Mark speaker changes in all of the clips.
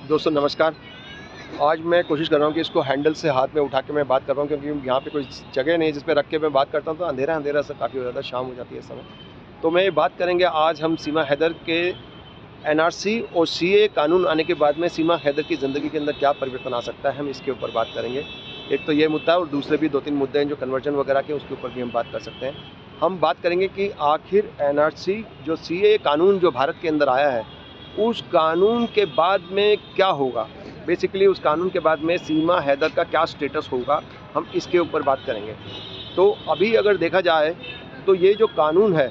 Speaker 1: दोस्तों नमस्कार। आज मैं कोशिश कर रहा हूँ कि इसको हैंडल से हाथ में उठा के मैं बात कर रहा हूँ, क्योंकि यहाँ पे कोई जगह नहीं है जिस पे रख के मैं बात करता हूँ, तो अंधेरा सा काफ़ी हो जाता है, शाम हो जाती है इस समय। तो मैं ये बात करेंगे आज हम सीमा हैदर के एनआरसी और सीए कानून आने के बाद में सीमा हैदर की ज़िंदगी के अंदर क्या परिवर्तन आ सकता है, हम इसके ऊपर बात करेंगे। एक तो ये मुद्दा है और दूसरे भी 2-3 मुद्दे हैं जो कन्वर्जन वगैरह के, उसके ऊपर भी हम बात कर सकते हैं। हम बात करेंगे कि आखिर एनआरसी जो सीए कानून जो भारत के अंदर आया है, उस कानून के बाद में क्या होगा, बेसिकली उस कानून के बाद में सीमा हैदर का क्या स्टेटस होगा, हम इसके ऊपर बात करेंगे। तो अभी अगर देखा जाए तो ये जो कानून है,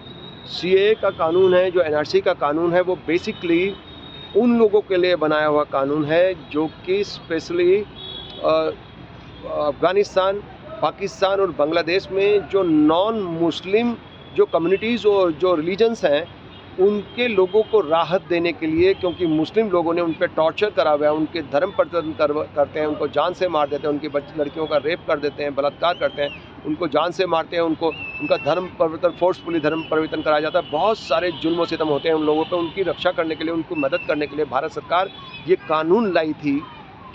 Speaker 1: सीए का कानून है, जो एनआरसी का कानून है, वो बेसिकली उन लोगों के लिए बनाया हुआ कानून है जो कि स्पेशली अफ़गानिस्तान, पाकिस्तान और बांग्लादेश में जो नॉन मुस्लिम जो कम्युनिटीज़ और जो रिलीजन्स हैं, उनके लोगों को राहत देने के लिए, क्योंकि मुस्लिम लोगों ने उन पर टॉर्चर करा हुआ है, उनके धर्म परिवर्तन करते हैं, उनको जान से मार देते हैं, उनकी लड़कियों का रेप कर देते हैं, बलात्कार करते हैं, उनको जान से मारते हैं, उनका धर्म परिवर्तन, फोर्सफुली धर्म परिवर्तन कराया जाता है। बहुत सारे जुल्म और सितम होते हैं उन लोगों पर। उनकी रक्षा करने के लिए, उनको मदद करने के लिए भारत सरकार ये कानून लाई थी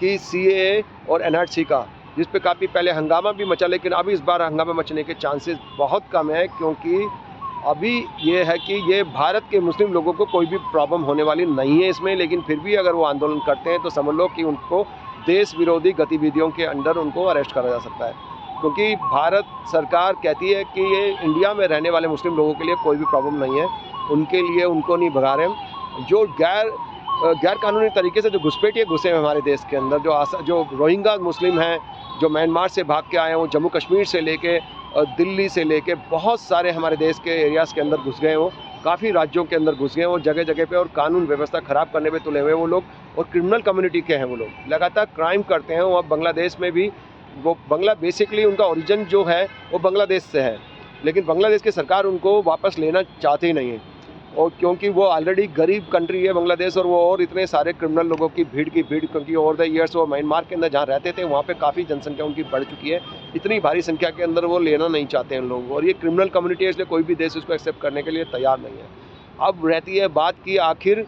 Speaker 1: कि सीए और एनआरसी का, जिस पे काफ़ी पहले हंगामा भी मचा, लेकिन अभी इस बार हंगामा मचने के चांसेस बहुत कम है, क्योंकि अभी ये है कि ये भारत के मुस्लिम लोगों को कोई भी प्रॉब्लम होने वाली नहीं है इसमें। लेकिन फिर भी अगर वो आंदोलन करते हैं तो समझ लो कि उनको देश विरोधी गतिविधियों के अंडर उनको अरेस्ट करा जा सकता है, क्योंकि भारत सरकार कहती है कि ये इंडिया में रहने वाले मुस्लिम लोगों के लिए कोई भी प्रॉब्लम नहीं है, उनके लिए उनको नहीं भगा रहे हैं। जो गैर कानूनी तरीके से जो घुसपैठिए घुसे हैं हमारे देश के अंदर, जो रोहिंग्या मुस्लिम हैं, जो म्यांमार से भाग के आए हैं, वो जम्मू कश्मीर से लेके दिल्ली से लेके बहुत सारे हमारे देश के एरियाज़ के अंदर घुस गए, वो काफ़ी राज्यों के अंदर घुस गए, वो जगह जगह पे, और कानून व्यवस्था ख़राब करने पे तुले हुए वो लोग, और क्रिमिनल कम्युनिटी के हैं वो लोग, लगातार क्राइम करते हैं। वो बांग्लादेश में भी, वो बेसिकली उनका ओरिजिन जो है वो बांग्लादेश से है, लेकिन बांग्लादेश की सरकार उनको वापस लेना चाहती ही नहीं है, और क्योंकि वो ऑलरेडी गरीब कंट्री है बांग्लादेश, और वो और इतने सारे क्रिमिनल लोगों की भीड़, क्योंकि ओवर द ईयर्स वो म्यांमार के अंदर जहाँ रहते थे वहाँ पे काफ़ी जनसंख्या उनकी बढ़ चुकी है, इतनी भारी संख्या के अंदर वो लेना नहीं चाहते हैं लोग, और ये क्रिमिनल कम्युनिटी है, इसलिए कोई भी देश उसको एक्सेप्ट करने के लिए तैयार नहीं है। अब रहती है बात कि आखिर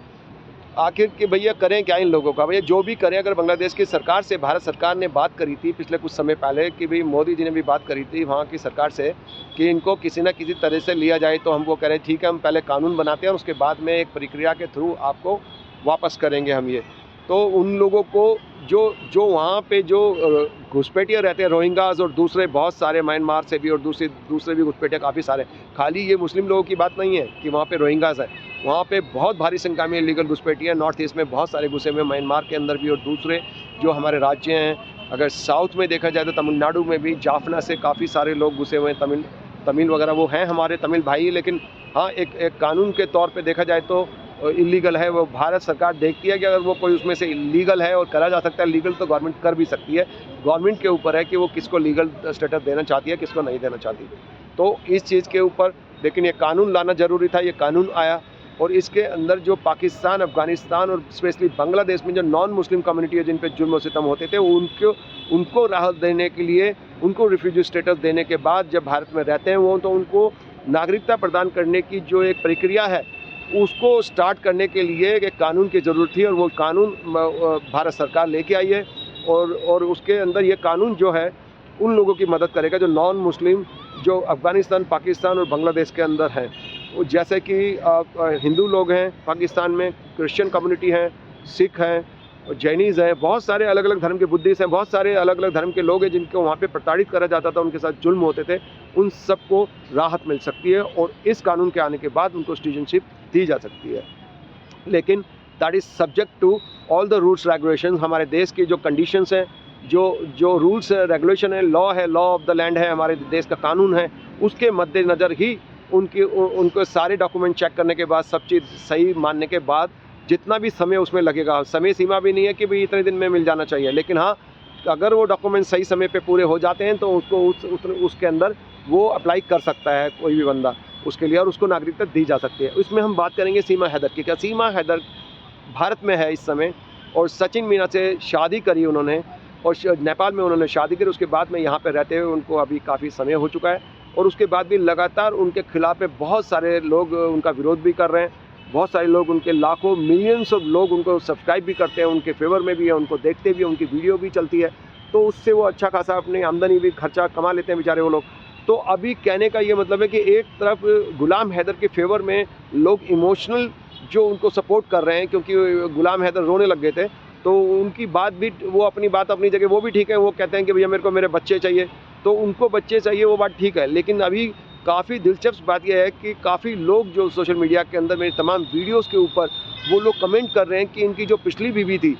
Speaker 1: कि भैया करें क्या इन लोगों का। भैया जो भी करें, अगर बांग्लादेश की सरकार से भारत सरकार ने बात करी थी पिछले कुछ समय पहले कि भाई मोदी जी ने भी बात करी थी वहाँ की सरकार से कि इनको किसी न किसी तरह से लिया जाए, तो हम वो कह रहे हैं ठीक है, हम पहले कानून बनाते हैं और उसके बाद में एक प्रक्रिया के थ्रू आपको वापस करेंगे हम ये। तो उन लोगों को जो वहाँ पे जो घुसपैठिए रहते हैं, रोहिंग्याज और दूसरे बहुत सारे, म्यांमार से भी और दूसरे भी घुसपैठिए काफ़ी सारे, खाली ये मुस्लिम लोगों की बात नहीं है कि वहाँ पे रोहिंग्याज है, वहाँ पे बहुत भारी संख्या में इलीगल घुसपैठिए नॉर्थ ईस्ट में बहुत सारे घुसे हुए, म्यांमार के अंदर भी, और दूसरे जो हमारे राज्य हैं, अगर साउथ में देखा जाए तो तमिलनाडु में भी जाफना से काफ़ी सारे लोग घुसे हुए हैं, तमिल वगैरह वो हैं हमारे तमिल भाई, लेकिन हाँ एक कानून के तौर पे देखा जाए तो इलीगल है। वो भारत सरकार देखती है कि अगर वो कोई उसमें से इलीगल है और करा जा सकता है लीगल, तो गवर्नमेंट कर भी सकती है। गवर्नमेंट के ऊपर है कि वो किसको लीगल स्टेटस देना चाहती है, किसको नहीं देना चाहती। तो इस चीज़ के ऊपर लेकिन ये कानून लाना ज़रूरी था, ये कानून आया, और इसके अंदर जो पाकिस्तान, अफ़गानिस्तान और स्पेशली बांग्लादेश में जो नॉन मुस्लिम कम्युनिटी है जिन पे जुल्म और सितम होते थे, उनको राहत देने के लिए, उनको रिफ्यूजी स्टेटस देने के बाद जब भारत में रहते हैं वो, तो उनको नागरिकता प्रदान करने की जो एक प्रक्रिया है उसको स्टार्ट करने के लिए एक कानून की ज़रूरत थी, और वो कानून भारत सरकार लेके आई है। और उसके अंदर ये कानून जो है उन लोगों की मदद करेगा जो नॉन मुस्लिम, जो अफ़गानिस्तान, पाकिस्तान और बांग्लादेश के अंदर हैं। जैसे कि हिंदू लोग हैं पाकिस्तान में, क्रिश्चियन कम्युनिटी हैं, सिख हैं, जैनीज़ हैं, बहुत सारे अलग अलग धर्म के, बुद्धिस्ट हैं, बहुत सारे अलग अलग धर्म के लोग हैं जिनको वहाँ पे प्रताड़ित करा जाता था, उनके साथ जुल्म होते थे, उन सबको राहत मिल सकती है, और इस कानून के आने के बाद उनको सिटीजनशिप दी जा सकती है। लेकिन that is subject to all the rules regulation. हमारे देश की जो कंडीशंस हैं, जो रूल्स रेगुलेशन है, लॉ है, लॉ ऑफ द लैंड है, हमारे देश का कानून है, उसके मद्देनज़र ही उनको सारे डॉक्यूमेंट चेक करने के बाद, सब चीज़ सही मानने के बाद, जितना भी समय उसमें लगेगा, समय सीमा भी नहीं है कि भाई इतने दिन में मिल जाना चाहिए, लेकिन हाँ, अगर वो डॉक्यूमेंट सही समय पे पूरे हो जाते हैं तो उसको उसके अंदर वो अप्लाई कर सकता है कोई भी बंदा उसके लिए, और उसको नागरिकता दी जा सकती है। इसमें हम बात करेंगे सीमा हैदर की। क्या सीमा हैदर भारत में है इस समय, और सचिन मीना से शादी करी उन्होंने, और नेपाल में उन्होंने शादी करी, उसके बाद में यहाँ पे रहते हुए उनको अभी काफ़ी समय हो चुका है, और उसके बाद भी लगातार उनके खिलाफ बहुत सारे लोग उनका विरोध भी कर रहे हैं। बहुत सारे लोग उनके लाखों मिलियंस ऑफ लोग उनको सब्सक्राइब भी करते हैं, उनके फेवर में भी है, उनको देखते भी हैं, उनकी वीडियो भी चलती है, तो उससे वो अच्छा खासा अपनी आमदनी भी खर्चा कमा लेते हैं बेचारे वो लोग। तो अभी कहने का ये मतलब है कि एक तरफ गुलाम हैदर के फेवर में लोग इमोशनल जो उनको सपोर्ट कर रहे हैं, क्योंकि गुलाम हैदर रोने लग गए थे, तो उनकी बात भी, वो अपनी बात अपनी जगह वो भी ठीक है, वो कहते हैं कि भैया मेरे को मेरे बच्चे चाहिए, तो उनको बच्चे चाहिए, वो बात ठीक है। लेकिन अभी काफ़ी दिलचस्प बात यह है कि काफ़ी लोग जो सोशल मीडिया के अंदर मेरी तमाम वीडियोस के ऊपर वो लोग कमेंट कर रहे हैं कि इनकी जो पिछली बीवी थी,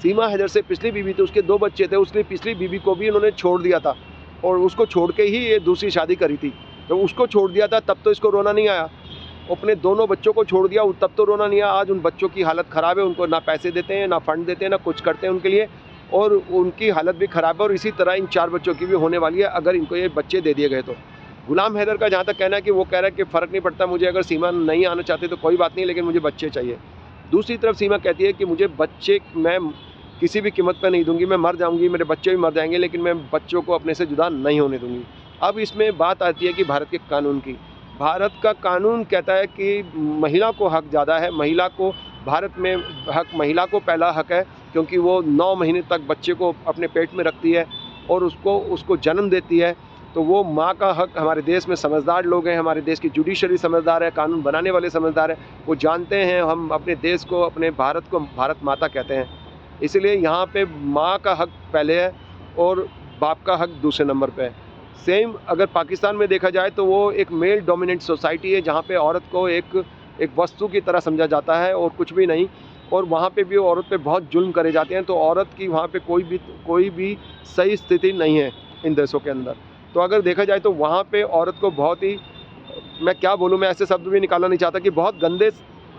Speaker 1: सीमा हैदर से पिछली बीवी थी, उसके 2 बच्चे थे, उसने पिछली बीवी को भी इन्होंने छोड़ दिया था और उसको छोड़ के ही ये दूसरी शादी करी थी। तो उसको छोड़ दिया था तब तो इसको रोना नहीं आया, अपने दोनों बच्चों को छोड़ दिया तब तो रोना नहीं आया। आज उन बच्चों की हालत ख़राब है, उनको ना पैसे देते हैं, ना फंड देते हैं, ना कुछ करते हैं उनके लिए, और उनकी हालत भी ख़राब है। और इसी तरह इन 4 बच्चों की भी होने वाली है अगर इनको ये बच्चे दे दिए गए तो। गुलाम हैदर का जहाँ तक कहना है कि वो कह रहा है कि फ़र्क नहीं पड़ता मुझे, अगर सीमा नहीं आना चाहते तो कोई बात नहीं, लेकिन मुझे बच्चे चाहिए। दूसरी तरफ सीमा कहती है कि मुझे बच्चे मैं किसी भी कीमत पर नहीं दूंगी, मैं मर जाऊंगी, मेरे बच्चे भी मर जाएंगे, लेकिन मैं बच्चों को अपने से जुदा नहीं होने दूंगी। अब इसमें बात आती है कि भारत के कानून की। भारत का कानून कहता है कि महिला को हक ज़्यादा है, महिला को भारत में हक, महिला को पहला हक है, क्योंकि वो 9 महीने तक बच्चे को अपने पेट में रखती है और उसको जन्म देती है। तो वो माँ का हक, हमारे देश में समझदार लोग हैं, हमारे देश की जुडिशरी समझदार है, कानून बनाने वाले समझदार हैं, वो जानते हैं हम अपने देश को, अपने भारत को भारत माता कहते हैं। इसलिए यहाँ पे माँ का हक पहले है और बाप का हक दूसरे नंबर पे है। सेम अगर पाकिस्तान में देखा जाए तो वो एक मेल डोमिनेंट सोसाइटी है, जहाँ पे औरत को एक वस्तु की तरह समझा जाता है और कुछ भी नहीं, और वहाँ पे भी औरत पे बहुत जुल्म करे जाते हैं। तो औरत की वहाँ पे कोई भी सही स्थिति नहीं है इन देशों के अंदर। तो अगर देखा जाए तो वहाँ पे औरत को बहुत ही, मैं क्या बोलूँ, मैं ऐसे शब्द भी निकालना नहीं चाहता, कि बहुत गंदे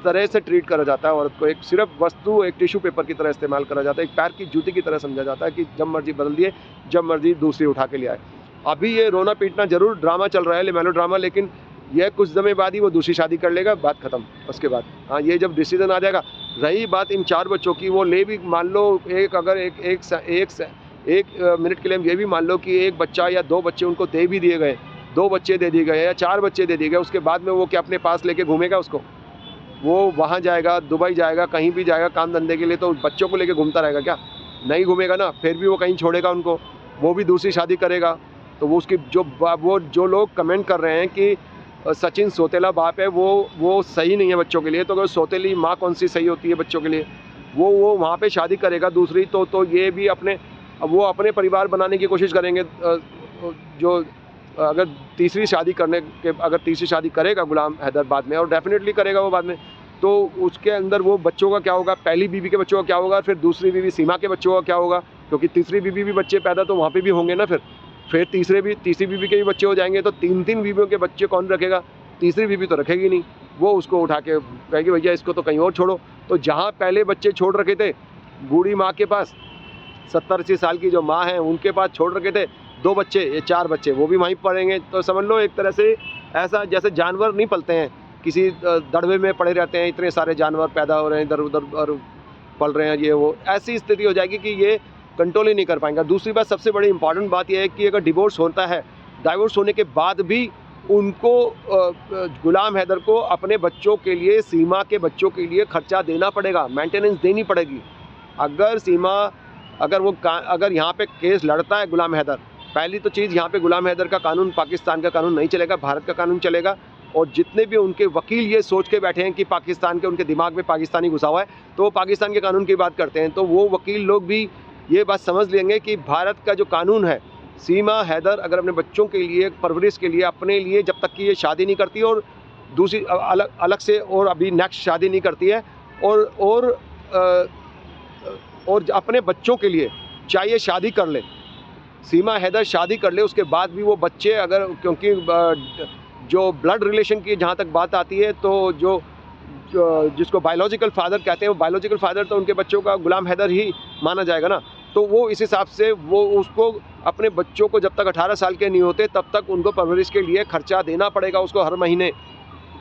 Speaker 1: तरह से ट्रीट करा जाता है औरत को। एक सिर्फ वस्तु, एक टिश्यू पेपर की तरह इस्तेमाल करा जाता है, एक पैर की जूती की तरह समझा जाता है कि जब मर्जी बदल दिए, जब मर्जी दूसरी उठा के ले आए। अभी ये रोना पीटना जरूर ड्रामा चल रहा है, मेलो ड्रामा, लेकिन यह कुछ समय बाद ही वो दूसरी शादी कर लेगा, बात खत्म। उसके बाद हाँ, ये जब डिसीजन आ जाएगा। रही बात इन 4 बच्चों की, वो ले भी मान लो एक मिनट के लिए हम ये भी मान लो कि एक बच्चा या 2 बच्चे उनको दे भी दिए गए, 2 बच्चे दे दिए गए या 4 बच्चे दे दिए गए, उसके बाद में वो क्या अपने पास लेके घूमेगा उसको? वो वहाँ जाएगा, दुबई जाएगा, कहीं भी जाएगा काम धंधे के लिए, तो बच्चों को लेके घूमता रहेगा क्या? नहीं घूमेगा ना। फिर भी वो कहीं छोड़ेगा उनको, वो भी दूसरी शादी करेगा। तो वो उसकी जो लोग कमेंट कर रहे हैं कि सचिन सौतेला बाप है, वो सही नहीं है बच्चों के लिए। तो अगर सौतेली माँ कौन सी सही होती है बच्चों के लिए? वो वहाँ पे शादी करेगा दूसरी, तो ये भी अपने परिवार बनाने की कोशिश करेंगे। जो अगर तीसरी शादी करेगा गुलाम हैदर बाद में, और डेफिनेटली करेगा वो बाद में, तो उसके अंदर वो बच्चों का क्या होगा? पहली बीवी के बच्चों का क्या होगा? फिर दूसरी बीवी सीमा के बच्चों का क्या होगा? क्योंकि तीसरी बीवी भी बच्चे पैदा तो वहाँ पे भी होंगे ना। फिर तीसरी बीवी के भी बच्चे हो जाएंगे, तो 3 बीवियों के बच्चे कौन रखेगा? तीसरी बीवी तो रखेगी नहीं, वो उसको उठा के कहेगी भैया इसको तो कहीं और छोड़ो। तो जहाँ पहले बच्चे छोड़ रखे थे बूढ़ी माँ के पास, 70-80 साल की जो माँ है उनके पास छोड़ रखे थे 2 बच्चे, ये 4 बच्चे वो भी वहीं पड़ेंगे। तो समझ लो एक तरह से ऐसा जैसे जानवर नहीं पलते हैं, किसी दड़बे में पड़े रहते हैं, इतने सारे जानवर पैदा हो रहे हैं इधर उधर और पल रहे हैं, ये वो ऐसी स्थिति हो जाएगी कि ये कंट्रोल ही नहीं कर पाएंगे। दूसरी बात, सबसे बड़ी इंपॉर्टेंट बात यह है कि अगर डिवोर्स होता है, डाइवोर्स होने के बाद भी उनको गुलाम हैदर को अपने बच्चों के लिए, सीमा के बच्चों के लिए खर्चा देना पड़ेगा, मेंटेनेंस देनी पड़ेगी। अगर यहाँ पे केस लड़ता है गुलाम हैदर, पहली तो चीज़ यहाँ पे गुलाम हैदर का कानून पाकिस्तान का कानून नहीं चलेगा, भारत का कानून चलेगा। और जितने भी उनके वकील ये सोच के बैठे हैं कि पाकिस्तान के, उनके दिमाग में पाकिस्तानी घुसा हुआ है, तो वो पाकिस्तान के कानून की बात करते हैं, तो वो वकील लोग भी ये बात समझ लेंगे कि भारत का जो कानून है, सीमा हैदर अगर अपने बच्चों के लिए, परवरिश के लिए, अपने लिए, जब तक कि ये शादी नहीं करती और दूसरी अलग से और अभी नेक्स्ट शादी नहीं करती है, और अपने बच्चों के लिए चाहे शादी कर ले, सीमा हैदर शादी कर ले, उसके बाद भी वो बच्चे अगर, क्योंकि जो ब्लड रिलेशन की जहाँ तक बात आती है, तो जिसको बायोलॉजिकल फादर कहते हैं, वो बायोलॉजिकल फादर तो उनके बच्चों का गुलाम हैदर ही माना जाएगा ना। तो वो इस हिसाब से वो उसको अपने बच्चों को जब तक 18 साल के नहीं होते तब तक उनको परवरिश के लिए खर्चा देना पड़ेगा उसको हर महीने।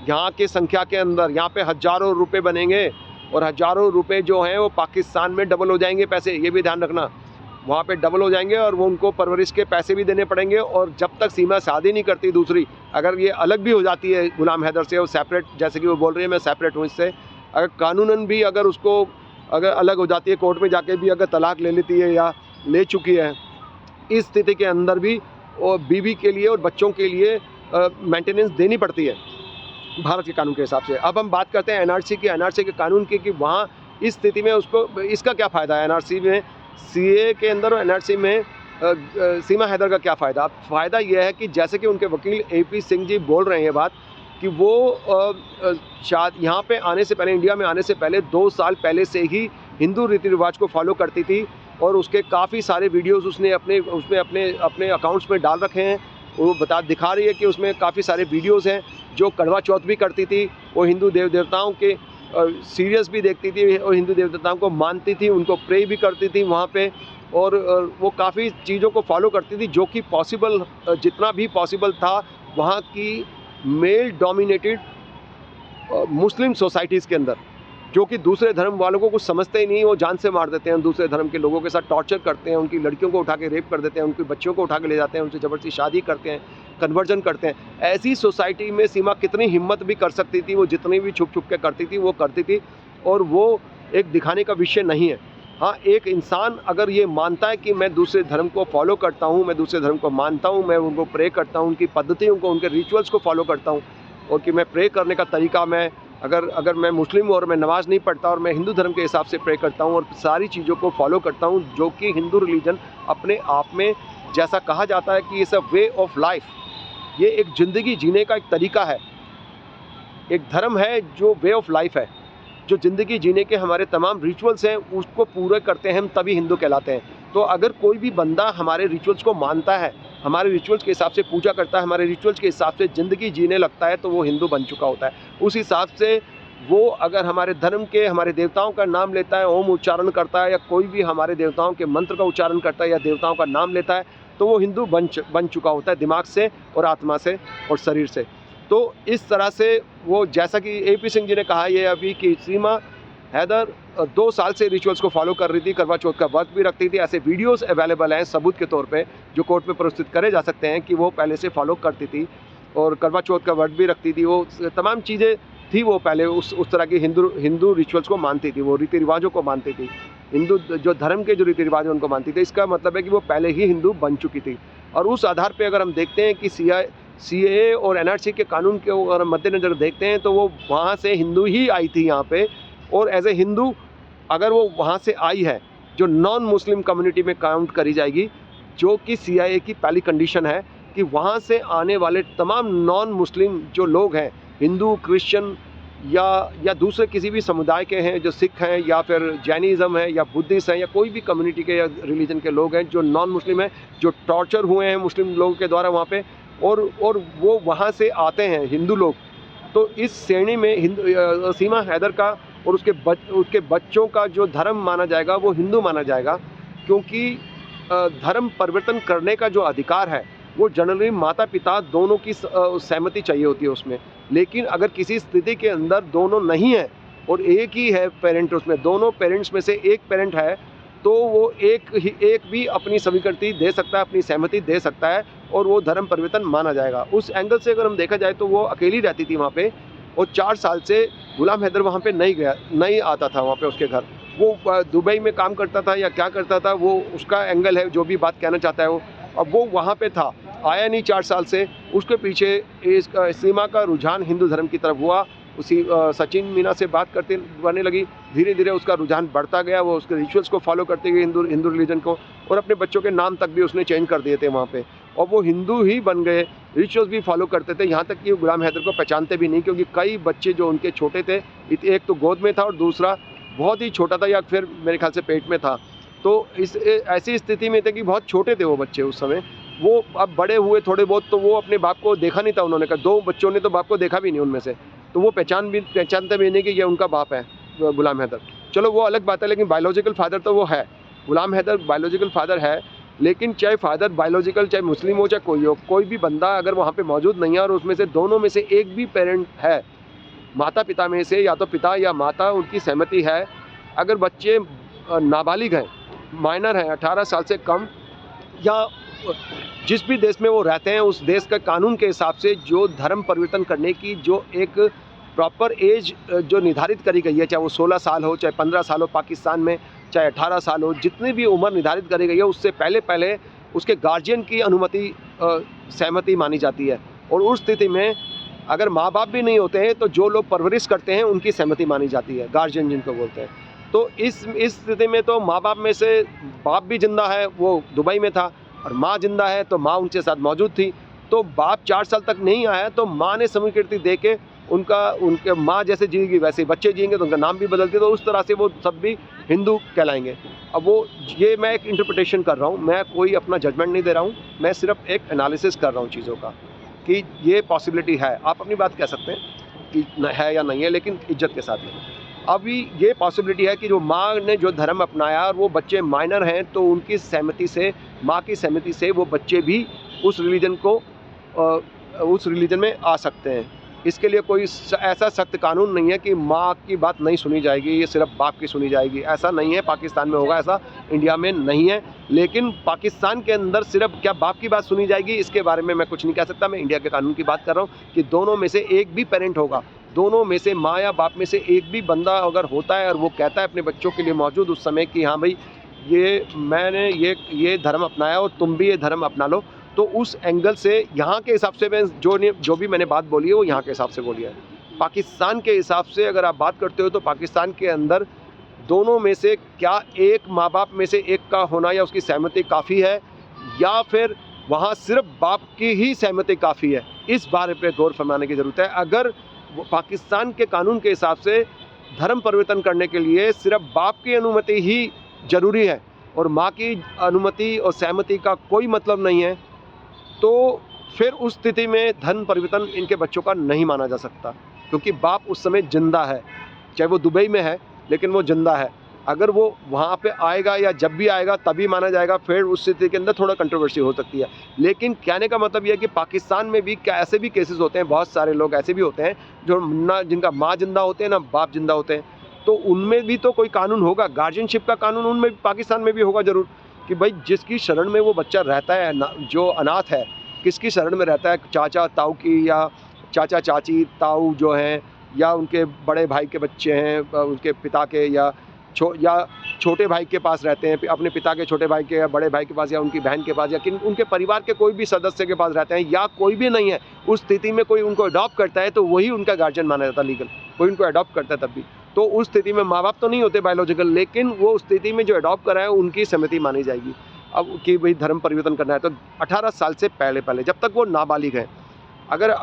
Speaker 1: यहाँ की संख्या के अंदर यहाँ पे हज़ारों रुपए बनेंगे, और हज़ारों रुपए जो हैं वो पाकिस्तान में डबल हो जाएंगे पैसे, ये भी ध्यान रखना। वहाँ पे डबल हो जाएंगे और वो उनको परवरिश के पैसे भी देने पड़ेंगे। और जब तक सीमा शादी नहीं करती दूसरी, अगर ये अलग भी हो जाती है गुलाम हैदर से, और सेपरेट, जैसे कि वो बोल रही है मैं सेपरेट हूँ इससे, अगर कानूनन भी अगर उसको अगर अलग हो जाती है, कोर्ट में जाके भी अगर तलाक ले लेती है या ले चुकी है, इस स्थिति के अंदर भी और बीवी के लिए और बच्चों के लिए मेंटेनेंस देनी पड़ती है भारत के कानून के हिसाब से। अब हम बात करते हैं एनआरसी के कानून की, कि वहाँ इस स्थिति में उसको इसका क्या फ़ायदा है, एनआरसी में, सीए के अंदर और एनआरसी में सीमा हैदर का क्या फ़ायदा। अब फ़ायदा यह है कि जैसे कि उनके वकील AP सिंह जी बोल रहे हैं ये बात, कि वो शायद यहाँ पे आने से पहले, इंडिया में आने से पहले 2 साल पहले से ही हिंदू रीति रिवाज को फॉलो करती थी, और उसके काफ़ी सारे वीडियोस उसमें अपने अकाउंट्स में डाल रखे हैं। वो दिखा रही है कि उसमें काफ़ी सारे वीडियोस हैं, जो करवा चौथ भी करती थी, वो हिंदू देव देवताओं के सीरियस भी देखती थी, और हिंदू देव देवताओं को मानती थी, उनको प्रे भी करती थी वहाँ पे, और वो काफ़ी चीज़ों को फॉलो करती थी, जो कि पॉसिबल, जितना भी पॉसिबल था वहाँ की मेल डोमिनेटेड मुस्लिम सोसाइटीज़ के अंदर, जो कि दूसरे धर्म वालों को कुछ समझते ही नहीं, वो जान से मार देते हैं, दूसरे धर्म के लोगों के साथ टॉर्चर करते हैं, उनकी लड़कियों को उठा के रेप कर देते हैं, उनकी बच्चियों को उठा के ले जाते हैं, उनसे ज़बरदस्ती शादी करते हैं, कन्वर्जन करते हैं। ऐसी सोसाइटी में सीमा कितनी हिम्मत भी कर सकती थी, वो जितनी भी छुप छुप के करती थी वो करती थी, और वो एक दिखाने का विषय नहीं है। हाँ, एक इंसान अगर ये मानता है कि मैं दूसरे धर्म को फॉलो करता हूँ, मैं दूसरे धर्म को मानता हूँ, मैं उनको प्रे करता हूँ, उनकी पद्धतियों को, उनके रिचुअल्स को फॉलो करता हूँ, और कि मैं प्रे करने का तरीका, मैं अगर मैं मुस्लिम हूँ और मैं नमाज़ नहीं पढ़ता और मैं हिंदू धर्म के हिसाब से प्रे करता हूँ और सारी चीज़ों को फॉलो करता हूँ, जो कि हिंदू रिलीजन अपने आप में, जैसा कहा जाता है कि it's a way of life, ये एक ज़िंदगी जीने का एक तरीका है, एक धर्म है जो वे ऑफ लाइफ है, जो ज़िंदगी जीने के हमारे तमाम रिचुअल्स हैं उसको पूरे करते हैं हम, तभी हिंदू कहलाते हैं। तो अगर कोई भी बंदा हमारे रिचुअल्स को मानता है, हमारे रिचुअल्स के हिसाब से पूजा करता है, हमारे रिचुअल्स के हिसाब से ज़िंदगी जीने लगता है, तो वो हिंदू बन चुका होता है। उस हिसाब से वो अगर हमारे धर्म के, हमारे देवताओं का नाम लेता है, ओम उच्चारण करता है, या कोई भी हमारे देवताओं के मंत्र का उच्चारण करता है या देवताओं का नाम लेता है, तो वो हिंदू बन चुका होता है, दिमाग से और आत्मा से और शरीर से। तो इस तरह से वो, जैसा कि AP सिंह जी ने कहा ये अभी, कि सीमा हैदर 2 साल से रिचुअल्स को फॉलो कर रही थी, करवा चौथ का व्रत भी रखती थी। ऐसे वीडियोस अवेलेबल हैं सबूत के तौर पे, जो कोर्ट में प्रस्तुत करे जा सकते हैं कि वो पहले से फॉलो करती थी और करवा चौथ का व्रत भी रखती थी। वो तमाम चीज़ें थी, वो पहले उस तरह की हिंदू रिचुअल्स को मानती थी, वो रीति रिवाजों को मानती थी, हिंदू जो धर्म के जो रीति रिवाज हैं उनको मानती थी। इसका मतलब है कि वो पहले ही हिंदू बन चुकी थी। और उस आधार पर अगर हम देखते हैं कि CAA और NRC के कानून के अगर मद्देनज़र देखते हैं, तो वो वहाँ से हिंदू ही आई थी यहाँ पे, और एज ए हिंदू अगर वो वहाँ से आई है, जो नॉन मुस्लिम कम्युनिटी में काउंट करी जाएगी, जो कि CIA की पहली कंडीशन है कि वहाँ से आने वाले तमाम नॉन मुस्लिम जो लोग हैं, हिंदू, क्रिश्चियन या दूसरे किसी भी समुदाय के हैं, जो सिख हैं या फिर जैनिज़्म है या बुद्धिस्ट हैं या कोई भी कम्युनिटी के या रिलीजन के लोग हैं जो नॉन मुस्लिम हैं, जो टॉर्चर हुए हैं मुस्लिम लोगों के द्वारा वहाँ पे, और वो वहाँ से आते हैं हिंदू लोग, तो इस श्रेणी में सीमा हैदर का और उसके बच्चों का जो धर्म माना जाएगा वो हिंदू माना जाएगा, क्योंकि धर्म परिवर्तन करने का जो अधिकार है वो जनरली माता पिता दोनों की सहमति चाहिए होती है उसमें। लेकिन अगर किसी स्थिति के अंदर दोनों नहीं है और एक ही है पेरेंट, उसमें दोनों पेरेंट्स में से एक पेरेंट है, तो वो एक भी अपनी स्वीकृति दे सकता है, अपनी सहमति दे सकता है, और वो धर्म परिवर्तन माना जाएगा। उस एंगल से अगर हम देखा जाए तो वो अकेली रहती थी वहाँ पे, और 4 साल से गुलाम हैदर वहाँ पे नहीं आता था वहाँ पे उसके घर। वो दुबई में काम करता था या क्या करता था, वो उसका एंगल है, जो भी बात कहना चाहता है वो। अब वो वहाँ पे था, आया नहीं 4 साल से। उसके पीछे इस सीमा का रुझान हिंदू धर्म की तरफ हुआ। उसी सचिन मीना से बात करते बनने लगी, धीरे धीरे उसका रुझान बढ़ता गया, वो उसके रिचुअल्स को फॉलो करते गए, हिंदू रिलीजन को, और अपने बच्चों के नाम तक भी उसने चेंज कर दिए थे वहाँ पे, और वो हिंदू ही बन गए, रिचुअल्स भी फॉलो करते थे, यहाँ तक कि गुलाम हैदर को पहचानते भी नहीं, क्योंकि कई बच्चे जो उनके छोटे थे, एक तो गोद में था और दूसरा बहुत ही छोटा था, या फिर मेरे ख्याल से पेट में था। तो ऐसी स्थिति में थे कि बहुत छोटे थे वो बच्चे उस समय। वो अब बड़े हुए थोड़े बहुत, तो वो अपने बाप को देखा नहीं था उन्होंने, कहा 2 बच्चों ने तो बाप को देखा भी नहीं उनमें से, तो वो पहचानते भी नहीं कि ये उनका बाप है गुलाम हैदर। चलो वो अलग बात है, लेकिन बायोलॉजिकल फादर तो वो है, गुलाम हैदर बायोलॉजिकल फादर है। लेकिन चाहे फादर बायोलॉजिकल, चाहे मुस्लिम हो चाहे कोई हो, कोई भी बंदा अगर वहाँ पे मौजूद नहीं है और उसमें से दोनों में से एक भी पेरेंट है, माता पिता में से या तो पिता या माता, उनकी सहमति है, अगर बच्चे नाबालिग हैं, माइनर हैं, 18 साल से कम, या जिस भी देश में वो रहते हैं उस देश का कानून के हिसाब से जो धर्म परिवर्तन करने की जो एक प्रॉपर एज जो निर्धारित करी गई है, चाहे वो 16 साल हो, चाहे 15 साल हो पाकिस्तान में, चाहे 18 साल हो, जितनी भी उम्र निर्धारित करी गई है उससे पहले पहले उसके गार्जियन की अनुमति सहमति मानी जाती है। और उस स्थिति में अगर माँ बाप भी नहीं होते हैं तो जो लोग परवरिश करते हैं उनकी सहमति मानी जाती है, गार्जियन जिनको बोलते हैं। तो इस स्थिति में तो माँ बाप में से बाप भी जिंदा है, वो दुबई में था, और माँ जिंदा है तो माँ उनके साथ मौजूद थी। तो बाप 4 साल तक नहीं आया तो माँ ने स्वीकृति दे के उनके माँ जैसे जिएगी वैसे बच्चे जिएंगे, तो उनका नाम भी बदलती है, तो उस तरह से वो सब भी हिंदू कहलाएंगे। अब वो ये मैं एक इंटरप्रिटेशन कर रहा हूँ, मैं कोई अपना जजमेंट नहीं दे रहा हूँ, मैं सिर्फ एक एनालिसिस कर रहा हूँ चीज़ों का कि ये पॉसिबिलिटी है। आप अपनी बात कह सकते हैं कि है या नहीं है, लेकिन इज्जत के साथ है। अभी ये पॉसिबिलिटी है कि जो माँ ने जो धर्म अपनाया और वो बच्चे माइनर हैं तो उनकी सहमति से, माँ की सहमति से वो बच्चे भी उस रिलीजन में आ सकते हैं। इसके लिए कोई ऐसा सख्त कानून नहीं है कि माँ की बात नहीं सुनी जाएगी, ये सिर्फ बाप की सुनी जाएगी, ऐसा नहीं है। पाकिस्तान में होगा ऐसा, इंडिया में नहीं है। लेकिन पाकिस्तान के अंदर सिर्फ क्या बाप की बात सुनी जाएगी, इसके बारे में मैं कुछ नहीं कह सकता। मैं इंडिया के कानून की बात कर रहा हूँ कि दोनों में से एक भी पेरेंट होगा, दोनों में से माँ या बाप में से एक भी बंदा अगर होता है और वो कहता है अपने बच्चों के लिए मौजूद उस समय कि हाँ भाई मैंने ये धर्म अपनाया और तुम भी ये धर्म अपना लो, तो उस एंगल से यहाँ के हिसाब से मैं जो भी मैंने बात बोली है वो यहाँ के हिसाब से बोली है। पाकिस्तान के हिसाब से अगर आप बात करते हो तो पाकिस्तान के अंदर दोनों में से क्या एक माँ बाप में से एक का होना या उसकी सहमति काफ़ी है, या फिर वहाँ सिर्फ बाप की ही सहमति काफ़ी है, इस बारे पे गौर फरमाने की ज़रूरत है। अगर पाकिस्तान के कानून के हिसाब से धर्म परिवर्तन करने के लिए सिर्फ बाप की अनुमति ही ज़रूरी है और माँ की अनुमति और सहमति का कोई मतलब नहीं है, तो फिर उस स्थिति में धर्म परिवर्तन इनके बच्चों का नहीं माना जा सकता, क्योंकि बाप उस समय जिंदा है, चाहे वो दुबई में है लेकिन वो जिंदा है। अगर वो वहाँ पे आएगा या जब भी आएगा तभी माना जाएगा, फिर उस स्थिति के अंदर थोड़ा कंट्रोवर्सी हो सकती है। लेकिन कहने का मतलब यह है कि पाकिस्तान में भी क्या ऐसे भी केसेस होते हैं, बहुत सारे लोग ऐसे भी होते हैं जो ना जिनका माँ जिंदा होते हैं ना बाप जिंदा होते हैं, तो उनमें भी तो कोई कानून होगा, गार्जियनशिप का कानून उनमें भी, पाकिस्तान में भी होगा ज़रूर, कि भाई जिसकी शरण में वो बच्चा रहता है, जो अनाथ है, किसकी शरण में रहता है, चाचा ताऊ की या चाचा चाची ताऊ जो हैं, या उनके बड़े भाई के बच्चे हैं उनके पिता के, या छोटे भाई के पास रहते हैं, अपने पिता के छोटे भाई के या बड़े भाई के पास, या उनकी बहन के पास, या उनके परिवार के कोई भी सदस्य के पास रहते हैं, या कोई भी नहीं है, उस स्थिति में कोई उनको अडॉप्ट करता है तो वही उनका गार्जियन माना जाता है लीगल। कोई उनको अडॉप्ट करता है तब भी, तो उस स्थिति में माँ बाप तो नहीं होते बायोलॉजिकल, लेकिन वो उस स्थिति में जो अडॉप्ट करा है उनकी सहमति मानी जाएगी। अब कि भाई धर्म परिवर्तन करना है तो 18 साल से पहले जब तक वो नाबालिग हैं। अगर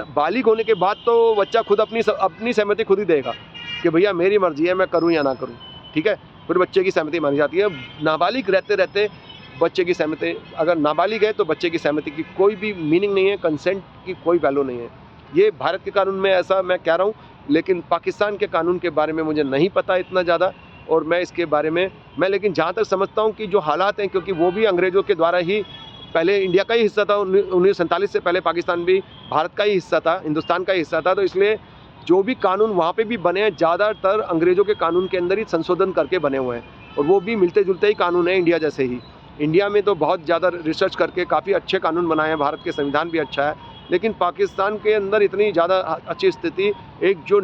Speaker 1: बालिग होने के बाद तो बच्चा खुद अपनी सहमति खुद ही देगा कि भैया मेरी मर्जी है, मैं करूं या ना करूं, ठीक है, फिर बच्चे की सहमति मानी जाती है। नाबालिग रहते रहते बच्चे की सहमति, अगर नाबालिग है तो बच्चे की सहमति की कोई भी मीनिंग नहीं है, कंसेंट की कोई वैल्यू नहीं है। ये भारत के कानून में ऐसा मैं कह रहा हूँ, लेकिन पाकिस्तान के कानून के बारे में मुझे नहीं पता इतना ज़्यादा, और मैं इसके बारे में लेकिन जहाँ तक समझता हूँ कि जो हालात हैं, क्योंकि वो भी अंग्रेज़ों के द्वारा ही, पहले इंडिया का ही हिस्सा था, 1947 से पहले पाकिस्तान भी भारत का ही हिस्सा था, हिंदुस्तान का ही हिस्सा था, तो इसलिए जो भी कानून वहाँ पे भी बने हैं ज़्यादातर अंग्रेज़ों के कानून के अंदर ही संशोधन करके बने हुए हैं, और वो भी मिलते जुलते ही कानून है इंडिया जैसे ही। इंडिया में तो बहुत ज़्यादा रिसर्च करके काफ़ी अच्छे कानून बनाए हैं, भारत के संविधान भी अच्छा है, लेकिन पाकिस्तान के अंदर इतनी ज़्यादा अच्छी स्थिति, एक जो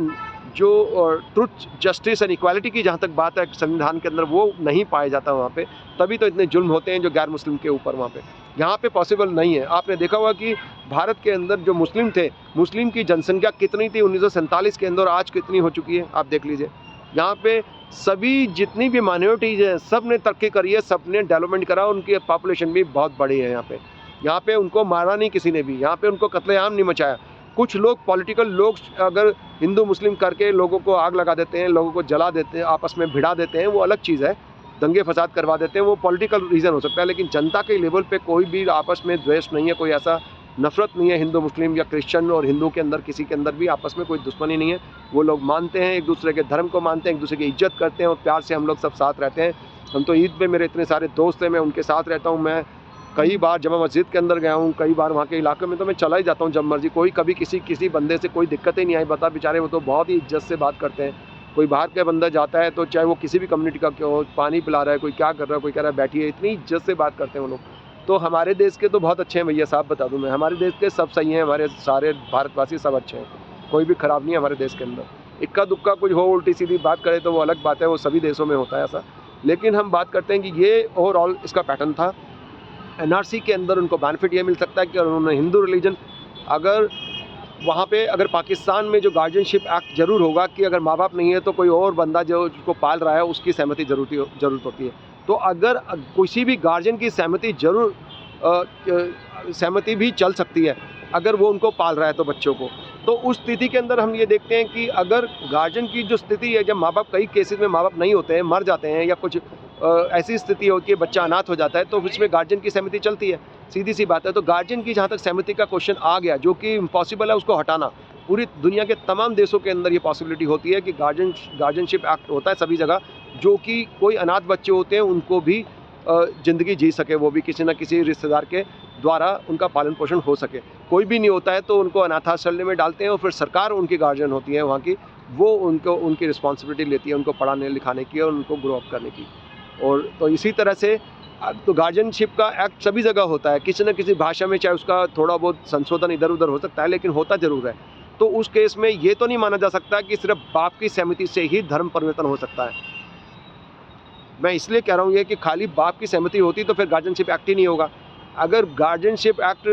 Speaker 1: ट्रुथ जस्टिस एंड इक्वालिटी की जहाँ तक बात है संविधान के अंदर, वो नहीं पाया जाता वहाँ पे, तभी तो इतने जुल्म होते हैं जो गैर मुस्लिम के ऊपर वहाँ पे। यहाँ पे पॉसिबल नहीं है। आपने देखा होगा कि भारत के अंदर जो मुस्लिम थे, मुस्लिम की जनसंख्या कितनी थी 1947 के अंदर, आज कितनी हो चुकी है आप देख लीजिए। यहाँ पे सभी जितनी भी माइनॉरिटीज़ हैं सब ने तरक्की करी है, सब ने डेवलपमेंट करा, उनकी पॉपुलेशन भी बहुत बड़ी है। यहाँ पे उनको मारा नहीं किसी ने भी, यहाँ पे उनको कत्लेआम नहीं मचाया। कुछ लोग पॉलिटिकल लोग अगर हिंदू मुस्लिम करके लोगों को आग लगा देते हैं, लोगों को जला देते हैं, आपस में भिड़ा देते हैं, वो अलग चीज़ है, दंगे फसाद करवा देते हैं, वो पॉलिटिकल रीज़न हो सकता है, लेकिन जनता के लेवल पे कोई भी आपस में द्वेष नहीं है, कोई ऐसा नफरत नहीं है हिंदू मुस्लिम या क्रिश्चियन और हिंदू के अंदर, किसी के अंदर भी आपस में कोई दुश्मनी नहीं है। वो लोग मानते हैं, एक दूसरे के धर्म को मानते हैं, एक दूसरे की इज्जत करते हैं और प्यार से हम लोग सब साथ रहते हैं। हम तो ईद पे मेरे इतने सारे दोस्त हैं, मैं उनके साथ रहता हूँ। मैं कई बार जमा मस्जिद के अंदर गया हूँ, कई बार वहाँ के इलाके में तो मैं चला ही जाता हूँ जब मर्जी, कोई कभी किसी बंदे से कोई दिक्कत ही नहीं आई। बता बेचारे वो तो बहुत ही इज्जत से बात करते हैं। कोई बाहर का बंदा जाता है तो चाहे वो किसी भी कम्युनिटी का क्यों हो, पानी पिला रहा है, कोई क्या कर रहा है, कोई कह रहा है बैठिए, इतनी इज्जत से बात करते हैं वो लोग। तो हमारे देश के तो बहुत अच्छे हैं भैया साहब, बता दूं मैं, हमारे देश के सब सही हैं, हमारे सारे भारतवासी सब अच्छे हैं, कोई भी ख़राब नहीं है हमारे देश के अंदर। इक्का दुक्का कुछ हो, उल्टी सीधी बात करे तो वो अलग बात है, वो सभी देशों में होता है ऐसा। लेकिन हम बात करते हैं कि ये ओवरऑल इसका पैटर्न था। एनआरसी के अंदर उनको बेनिफिट ये मिल सकता है कि उन्होंने हिंदू रिलीजन, अगर वहाँ पे अगर पाकिस्तान में जो गार्जियनशिप एक्ट ज़रूर होगा कि अगर माँ बाप नहीं है तो कोई और बंदा जो उसको पाल रहा है उसकी सहमति ज़रूरत होती है। तो अगर किसी भी गार्जियन की सहमति सहमति भी चल सकती है अगर वो उनको पाल रहा है तो बच्चों को। तो उस स्थिति के अंदर हम ये देखते हैं कि अगर गार्जियन की जो स्थिति है, जब माँ बाप, कई केसेस में माँ बाप नहीं होते हैं, मर जाते हैं, या कुछ ऐसी स्थिति होती है बच्चा अनाथ हो जाता है, तो उसमें गार्जियन की सहमति चलती है, सीधी सी बात है। तो गार्जियन की जहाँ तक सहमति का क्वेश्चन आ गया, जो कि इम्पॉसिबल है उसको हटाना, पूरी दुनिया के तमाम देशों के अंदर ये पॉसिबिलिटी होती है कि गार्जियनशिप एक्ट होता है सभी जगह, जो कि कोई अनाथ बच्चे होते हैं उनको भी ज़िंदगी जी सके, वो भी किसी न किसी रिश्तेदार के द्वारा उनका पालन पोषण हो सके। कोई भी नहीं होता है तो उनको अनाथाश्रय में डालते हैं और फिर सरकार उनकी गार्जियन होती है वहाँ की, वो उनकी रिस्पॉन्सिबिलिटी लेती है उनको पढ़ाने लिखाने की और उनको ग्रो अप करने की। और तो इसी तरह से तो गार्जियनशिप का एक्ट सभी जगह होता है, किसी न किसी भाषा में, चाहे उसका थोड़ा बहुत संशोधन इधर उधर हो सकता है, लेकिन होता ज़रूर है। तो उस केस में ये तो नहीं माना जा सकता कि सिर्फ बाप की सहमति से ही धर्म परिवर्तन हो सकता है। मैं इसलिए कह रहा हूँ ये कि खाली बाप की सहमति होती तो फिर गार्जियनशिप एक्ट ही नहीं होगा। अगर गार्जियनशिप एक्ट,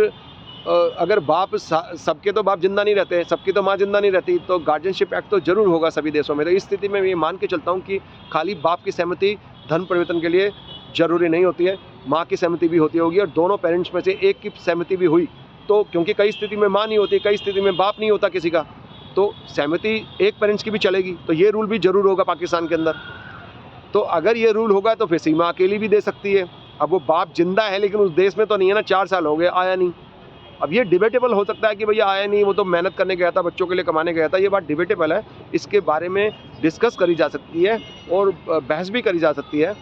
Speaker 1: अगर बाप, सबके तो बाप जिंदा नहीं रहते, सबकी तो माँ जिंदा नहीं रहती, तो गार्जियनशिप एक्ट तो जरूर होगा सभी देशों में। तो इस स्थिति में मैं ये मान के चलता हूँ कि खाली बाप की सहमति धर्म परिवर्तन के लिए जरूरी नहीं होती है, माँ की सहमति भी होती होगी, और दोनों पेरेंट्स में से एक की सहमति भी हुई तो, क्योंकि कई स्थिति में माँ नहीं होती, कई स्थिति में बाप नहीं होता किसी का, तो सहमति एक पेरेंट्स की भी चलेगी। तो ये रूल भी जरूर होगा पाकिस्तान के अंदर। तो अगर ये रूल होगा तो फिर सीमा अकेली भी दे सकती है। अब वो बाप जिंदा है लेकिन उस देश में तो नहीं है ना, 4 साल हो गए आया नहीं। अब ये डिबेटेबल हो सकता है कि भैया आया नहीं, वो तो मेहनत करने गया था, बच्चों के लिए कमाने गया था, ये बात डिबेटेबल है, इसके बारे में डिस्कस करी जा सकती है और बहस भी करी जा सकती है।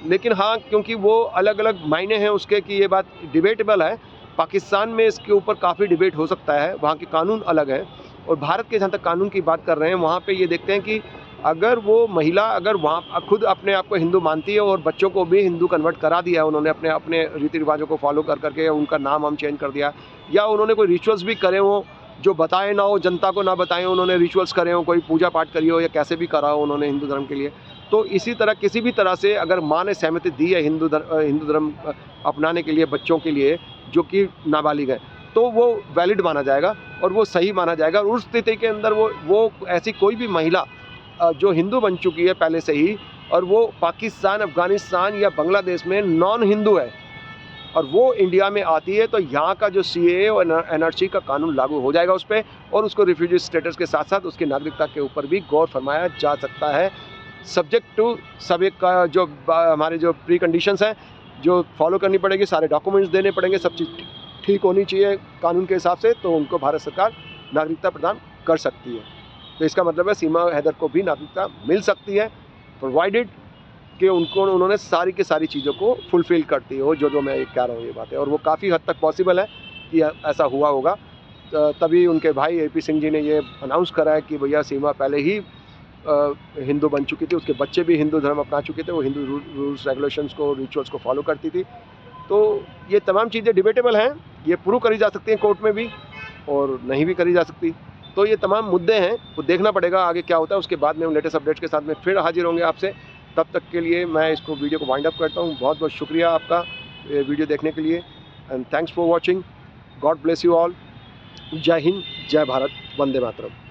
Speaker 1: लेकिन हाँ, क्योंकि वो अलग अलग मायने हैं उसके कि ये बात डिबेटेबल है, पाकिस्तान में इसके ऊपर काफ़ी डिबेट हो सकता है, वहाँ के कानून अलग हैं। और भारत के जहाँ तक कानून की बात कर रहे हैं, वहाँ पे ये देखते हैं कि अगर वो महिला, अगर वहाँ खुद अपने आप को हिंदू मानती है और बच्चों को भी हिंदू कन्वर्ट करा दिया है उन्होंने, अपने अपने रीति रिवाजों को फॉलो कर करके, उनका नाम हम चेंज कर दिया, या उन्होंने कोई रिचुअल्स भी करे हो जो बताए ना हो, जनता को ना बताए, उन्होंने रिचुअल्स करे हो, कोई पूजा पाठ करी हो या कैसे भी करा हो उन्होंने हिंदू धर्म के लिए, तो इसी तरह किसी भी तरह से अगर माँ ने सहमति दी है हिंदू धर्म अपनाने के लिए बच्चों के लिए जो कि नाबालिग है, तो वो वैलिड माना जाएगा और वो सही माना जाएगा। और उस स्थिति के अंदर वो ऐसी कोई भी महिला जो हिंदू बन चुकी है पहले से ही, और वो पाकिस्तान, अफ़गानिस्तान या बांग्लादेश में नॉन हिंदू है और वो इंडिया में आती है, तो यहाँ का जो CAA और NRC का कानून लागू हो जाएगा उस पर, और उसको रिफ्यूजी स्टेटस के साथ साथ उसकी नागरिकता के ऊपर भी गौर फरमाया जा सकता है, सब्जेक्ट टू सब एक का जो हमारे जो प्री कंडीशंस हैं जो फॉलो करनी पड़ेगी, सारे डॉक्यूमेंट्स देने पड़ेंगे, सब चीज़ ठीक होनी चाहिए कानून के हिसाब से, तो उनको भारत सरकार नागरिकता प्रदान कर सकती है। तो इसका मतलब है सीमा हैदर को भी नागरिकता मिल सकती है, प्रोवाइडेड कि उन्होंने सारी की सारी चीज़ों को फुलफ़िल करती हो, जो मैं कह रहा हूँ ये बात है, और वो काफ़ी हद तक पॉसिबल है कि ऐसा हुआ होगा। तभी उनके भाई AP सिंह जी ने ये अनाउंस करा है कि भैया सीमा पहले ही हिंदू बन चुकी थी, उसके बच्चे भी हिंदू धर्म अपना चुके थे, वो हिंदू रूल्स रेगुलेशंस को, रिचुअल्स को फॉलो करती थी। तो ये तमाम चीज़ें डिबेटेबल हैं, ये प्रूव करी जा सकती हैं कोर्ट में भी और नहीं भी करी जा सकती। तो ये तमाम मुद्दे हैं, वो देखना पड़ेगा आगे क्या होता है। उसके बाद में हम लेटेस्ट अपडेट्स के साथ में फिर हाजिर होंगे आपसे। तब तक के लिए मैं इसको वीडियो को वाइंड अप करता हूँ। बहुत बहुत शुक्रिया आपका वीडियो देखने के लिए, and thanks for watching. God bless you all. जय हिंद, जय भारत, वंदे मातरम।